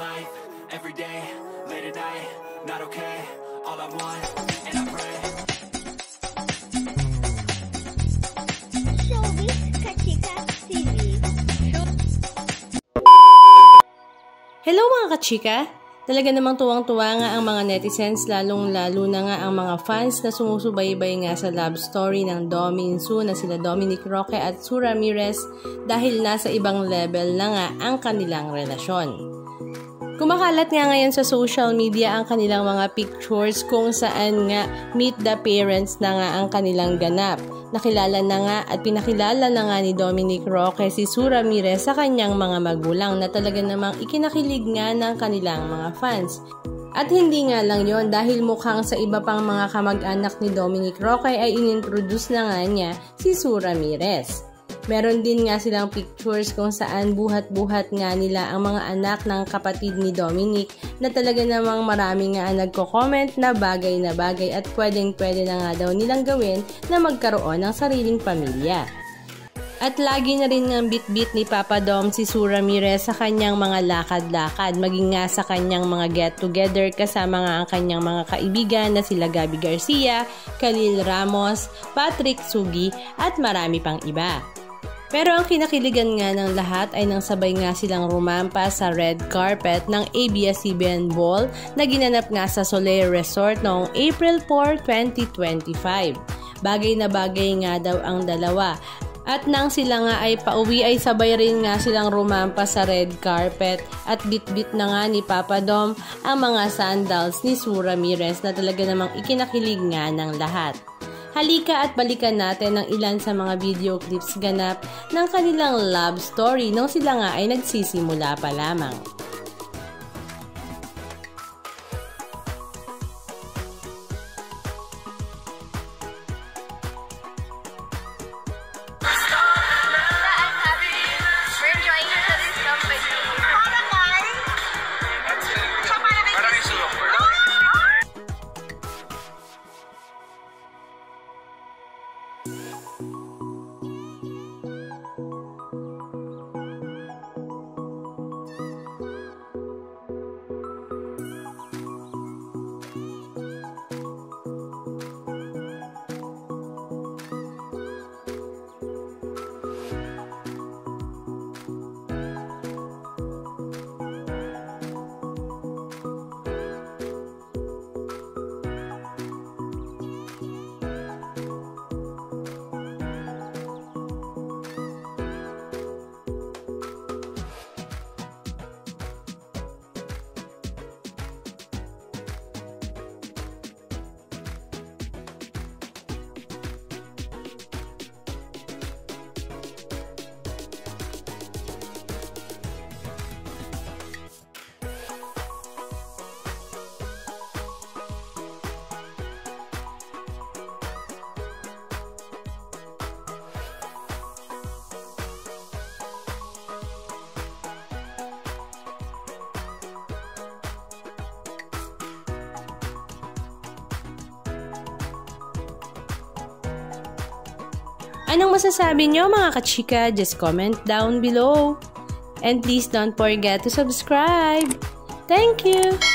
life, every day, late at night, not okay. All I want, and I pray. Showbiz Kachika TV. Hello mga kachika! Talaga namang tuwang-tuwa nga ang mga netizens, lalong-lalo na nga ang mga fans na sumusubaybay nga sa love story ng Dominsu na sila Dominic Roque at Sue Ramirez dahil nasa ibang level na nga ang kanilang relasyon. Kumakalat nga ngayon sa social media ang kanilang mga pictures kung saan nga meet the parents na nga ang kanilang ganap. Nakilala na nga at pinakilala na nga ni Dominic Roque si Sue Ramirez sa kanyang mga magulang na talaga namang ikinakilig nga ng kanilang mga fans. At hindi nga lang yon dahil mukhang sa iba pang mga kamag-anak ni Dominic Roque ay inintroduce na nga niya si Sue Ramirez. Meron din nga silang pictures kung saan buhat-buhat nga nila ang mga anak ng kapatid ni Dominic na talaga namang marami nga nagko-comment na bagay at pwedeng-pwede na nga daw nilang gawin na magkaroon ng sariling pamilya. At lagi na rin nga bit-bit ni Papa Dom si Sue Ramirez sa kanyang mga lakad-lakad, maging nga sa kanyang mga get-together kasama nga ang kanyang mga kaibigan na sila Gabby Garcia, Khalil Ramos, Patrick Sugi at marami pang iba. Pero ang kinakiligan nga ng lahat ay nang sabay nga silang rumampa sa red carpet ng ABS-CBN Ball na ginanap nga sa Soleil Resort noong April 4, 2025. Bagay na bagay nga daw ang dalawa. At nang sila nga ay pauwi ay sabay rin nga silang rumampa sa red carpet at bit-bit na nga ni Papa Dom ang mga sandals ni Sue Ramirez na talaga namang ikinakilig nga ng lahat. Halika at balikan natin ang ilan sa mga video clips ganap ng kanilang love story nung sila nga ay nagsisimula pa lamang. Anong masasabi nyo mga kachika? Just comment down below. And please don't forget to subscribe. Thank you!